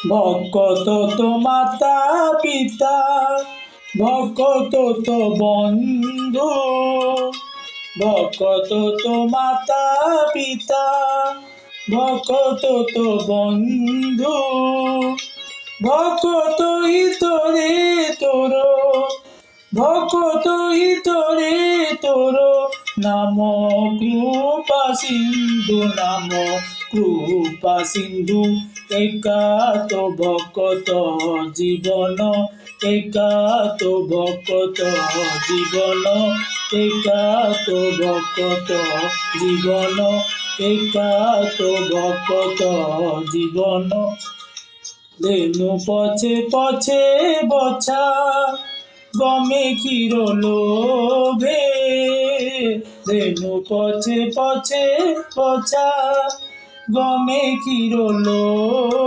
ভকত তো মাতা পিতা, ভকত তো বন্ধু, ভকত তো মাতা পিতা, ভকত তো বন্ধু, ভকত হিতরে তোর, ভকত হিতরে তোর, নাম কৃপা সিন্ধু, নাম কৃপা সিন্ধু। একাত ভকত জীবন, একাত ভকত জীবন, একাত ভকত জীবন, একাত ভকত জীবন। ধেনু পছে পছে বছা, গমে ক্ষীর লোভে, ধেনু পছে পছে বছা, গমে ক্ষীর লোভে।